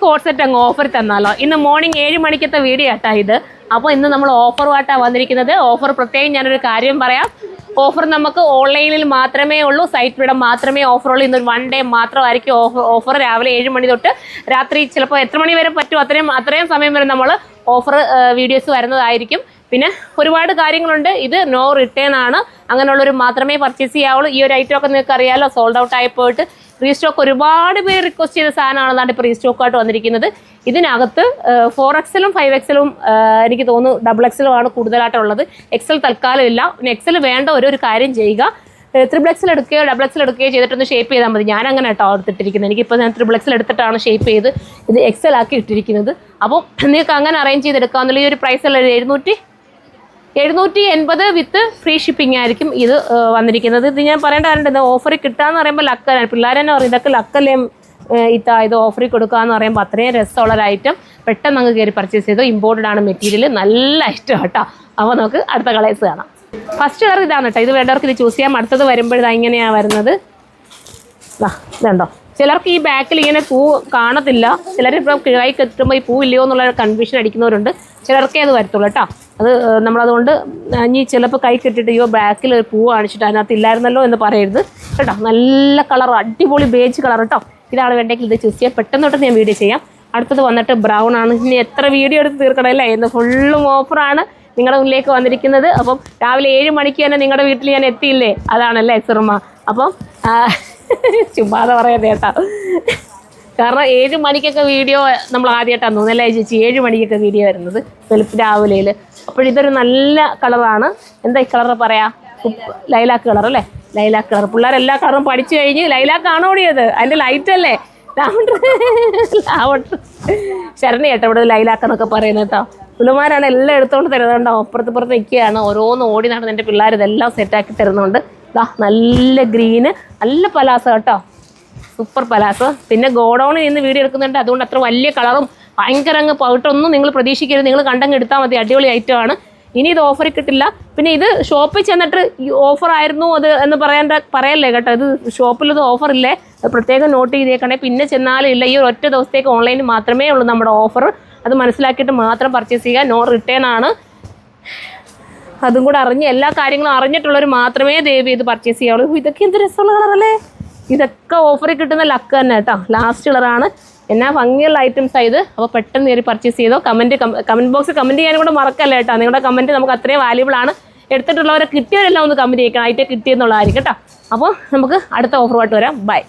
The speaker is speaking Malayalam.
കോഡ് സെറ്റ് അങ്ങ് ഓഫർ തന്നാലോ. ഇന്ന് മോർണിംഗ് 7 മണിക്കത്തെ വീഡിയോ ആട്ടാ ഇത്. അപ്പോൾ ഇന്ന് നമ്മൾ ഓഫറുമായിട്ടാണ് വന്നിരിക്കുന്നത്. ഓഫർ പ്രത്യേകം ഞാനൊരു കാര്യം പറയാം. ഓഫർ നമുക്ക് ഓൺലൈനിൽ മാത്രമേ ഉള്ളൂ, സൈറ്റിലൂടെ മാത്രമേ ഓഫറുള്ളൂ. ഇന്നൊരു 1 ഡേ മാത്രമായിരിക്കും ഓഫർ. രാവിലെ 7 മണി തൊട്ട് രാത്രി ചിലപ്പോൾ എത്ര മണി വരെ പറ്റും അത്രയും സമയം വരെ നമ്മൾ ഓഫർ വീഡിയോസ് വരുന്നതായിരിക്കും. പിന്നെ ഒരുപാട് കാര്യങ്ങളുണ്ട്. ഇത് നോ റിട്ടേൺ ആണ്, അങ്ങനെയുള്ളവർ മാത്രമേ പർച്ചേസ് ചെയ്യാവുള്ളൂ. ഈ ഒരു ഐറ്റമൊക്കെ നിങ്ങൾക്ക് അറിയാമല്ലോ, സോൾഡ് ഔട്ട് ആയി പോയിട്ട് റീസ്റ്റോക്ക് ഒരുപാട് പേര് റിക്വസ്റ്റ് ചെയ്ത സാധനമാണെന്നാണ് ഇപ്പോൾ റീസ്റ്റോക്കായിട്ട് വന്നിരിക്കുന്നത്. ഇതിനകത്ത് 4XL-ഉം 5XL-ഉം എനിക്ക് തോന്നുന്നു XXL ആണ് കൂടുതലായിട്ടുള്ളത്. XL തൽക്കാലം ഇല്ല. പിന്നെ XL വേണ്ട ഒരു കാര്യം ചെയ്യുക, XXL എടുക്കുകയോ XXL എടുക്കുകയോ ചെയ്തിട്ടൊന്ന് ഷേപ്പ് ചെയ്താൽ മതി. ഞാൻ അങ്ങനെ കേട്ടോ എടുത്തിട്ടിരിക്കുന്നത്. എനിക്കിപ്പോൾ ഞാൻ XXL എടുത്തിട്ടാണ് ഷേപ്പ് ചെയ്ത് ഇത് XL ആക്കി ഇട്ടിരിക്കുന്നത്. അപ്പോൾ നിങ്ങൾക്ക് അങ്ങനെ അറേഞ്ച് ചെയ്തെടുക്കാമെന്നുള്ള ഈ ഒരു പ്രൈസുള്ള 780 വിത്ത് ഫ്രീ ഷിപ്പിംഗ് ആയിരിക്കും ഇത് വന്നിരിക്കുന്നത്. ഇത് ഞാൻ പറയേണ്ട കാര്യം ഓഫറിൽ കിട്ടാന്ന് പറയുമ്പോൾ ലക്കലാണ്. പിള്ളേരെന്നെ പറയും ഇതൊക്കെ ലക്കല്ലേ ഇത് ഓഫറിൽ കൊടുക്കാമെന്ന് പറയുമ്പോൾ അത്രയും രസമുള്ള ഒരു ഐറ്റം. പെട്ടെന്ന് അങ്ങ് കയറി പർച്ചേസ് ചെയ്തോ. ഇമ്പോർട്ടഡ് ആണ് മെറ്റീരിയൽ, നല്ല ഇഷ്ടം കേട്ടോ. അപ്പോൾ നമുക്ക് അടുത്ത കളേഴ്സ് കാണാം. ഫസ്റ്റ് കളർ ഇതാണ് കേട്ടോ. ഇത് വേണ്ടവർക്ക് ഇത് ചൂസ് ചെയ്യാം. അടുത്തത് വരുമ്പോഴത് ഇങ്ങനെയാണ് വരുന്നത്. ഇതുണ്ടോ, ചിലർക്ക് ഈ ബാക്കിൽ ഇങ്ങനെ പൂ കാണത്തില്ല. ചിലരിപ്പോൾ കിഴായി കെട്ടുമ്പോൾ ഈ പൂ ഇല്ലയോ എന്നുള്ള കൺഫ്യൂഷൻ അടിക്കുന്നവരുണ്ട്. ചിലർക്കേ അത് വരത്തുള്ളൂ കേട്ടോ. അത് നമ്മളതുകൊണ്ട് ഇനി ചിലപ്പോൾ കൈ കെട്ടിട്ട് അയ്യോ ബാക്കിൽ ഒരു പൂ കാണിച്ചിട്ട് അതിനകത്ത് ഇല്ലായിരുന്നല്ലോ എന്ന് പറയരുത് കേട്ടോ. നല്ല കളർ, അടിപൊളി ബേജ് കളർ കേട്ടോ. ഇതാണ് വേണ്ടെങ്കിൽ ഇത് ചൂസ് ചെയ്യാം. പെട്ടെന്ന് തൊട്ട് ഞാൻ വീഡിയോ ചെയ്യാം. അടുത്തത് വന്നിട്ട് ബ്രൗൺ ആണ്. ഇനി എത്ര വീഡിയോ എടുത്ത് തീർക്കണമല്ലേ, ഇന്ന് ഫുള്ളും ഓഫറാണ് നിങ്ങളുടെ മുന്നിലേക്ക് വന്നിരിക്കുന്നത്. അപ്പം രാവിലെ 7 മണിക്ക് തന്നെ നിങ്ങളുടെ വീട്ടിൽ ഞാൻ എത്തിയില്ലേ, അതാണല്ലേ സുറുമ. അപ്പം ചുമ്മാതെ പറയാതെ കേട്ടോ, കാരണം 7 മണിക്കൊക്കെ വീഡിയോ നമ്മൾ ആദ്യമായിട്ടാണ് തോന്നുന്നല്ലേ ചേച്ചി, 7 മണിക്കൊക്കെ വീഡിയോ വരുന്നത് രാവിലെയിൽ. അപ്പോഴിതൊരു നല്ല കളറാണ്. എന്താ ഈ കളർ പറയാം, ലൈലാക്ക് കളർ അല്ലേ, ലൈലാക്ക് കളർ. പിള്ളേരെല്ലാ കളറും പഠിച്ചു കഴിഞ്ഞ് ലൈലാക്കാണ് ഓടിയത്, അതിൻ്റെ ലൈറ്റ് അല്ലേ ശരണി കേട്ടോ ഇവിടെ ലൈലാക്കെന്നൊക്കെ പറയുന്നത് കേട്ടോ. പുള്ളിമാരാണ് എല്ലാം എടുത്തുകൊണ്ട് തരുന്നുണ്ടോ, അപ്പുറത്ത് നിൽക്കുകയാണ്. ഓരോന്ന് ഓടി നടന്ന് എൻ്റെ പിള്ളേർ ഇതെല്ലാം സെറ്റാക്കി തരുന്നുണ്ട്. നല്ല ഗ്രീന്, നല്ല പലാസ കേട്ടോ, സൂപ്പർ പലാസ. പിന്നെ ഗോഡൗണിൽ നിന്ന് വീഡിയോ എടുക്കുന്നുണ്ട്, അതുകൊണ്ട് അത്ര വലിയ കളറും ഭയങ്കര അങ്ങ് പൗട്ടൊന്നും നിങ്ങൾ പ്രതീക്ഷിക്കരുത്. നിങ്ങൾ കണ്ടങ്ങ് എടുത്താൽ മതി, അടിപൊളി ഐറ്റമാണ്. ഇനി ഇത് ഓഫറിൽ കിട്ടില്ല. പിന്നെ ഇത് ഷോപ്പിൽ ചെന്നിട്ട് ഓഫർ ആയിരുന്നു അത് എന്ന് പറയല്ലേ കേട്ടോ. ഇത് ഷോപ്പിലത് ഓഫറില്ലേ, പ്രത്യേകം നോട്ട് ചെയ്തേക്കണേ. പിന്നെ ചെന്നാലും ഇല്ല, ഈ ഒറ്റ ദിവസത്തേക്ക് ഓൺലൈനിൽ മാത്രമേ ഉള്ളൂ നമ്മുടെ ഓഫർ. അത് മനസ്സിലാക്കിയിട്ട് മാത്രം പർച്ചേസ് ചെയ്യുക. നോ റിട്ടേൺ ആണ്. അതും കൂടെ അറിഞ്ഞ് എല്ലാ കാര്യങ്ങളും അറിഞ്ഞിട്ടുള്ളവർ മാത്രമേ ദയവ് ചെയ്ത് പർച്ചേസ് ചെയ്യാവുള്ളൂ. ഇതൊക്കെ എന്ത് രസമുള്ള കളറല്ലേ, ഇതൊക്കെ ഓഫറിൽ കിട്ടുന്ന ലക്ക് തന്നെ കേട്ടോ. ലാസ്റ്റ് കളറാണ്, എന്നാ ഭംഗിയുള്ള ഐറ്റംസാണ് ഇത്. അപ്പോൾ പെട്ടെന്ന് കയറി പർച്ചേസ് ചെയ്തോ. കമൻറ്റ് ബോക്സിൽ കമൻറ്റ് ചെയ്യാനും കൂടെ മറക്കല്ല കേട്ടോ. നിങ്ങളുടെ കമൻറ്റ് നമുക്ക് അത്രയും വാല്യുബിൾ ആണ്. എടുത്തിട്ടുള്ളവരെ കിട്ടിയവരെല്ലാം ഒന്ന് കമൻറ്റ് ചെയ്യിക്കണം, ഐറ്റം കിട്ടിയെന്നുള്ളതായിരിക്കും കേട്ടോ. അപ്പോൾ നമുക്ക് അടുത്ത ഓഫറുമായിട്ട് വരാം. ബൈ.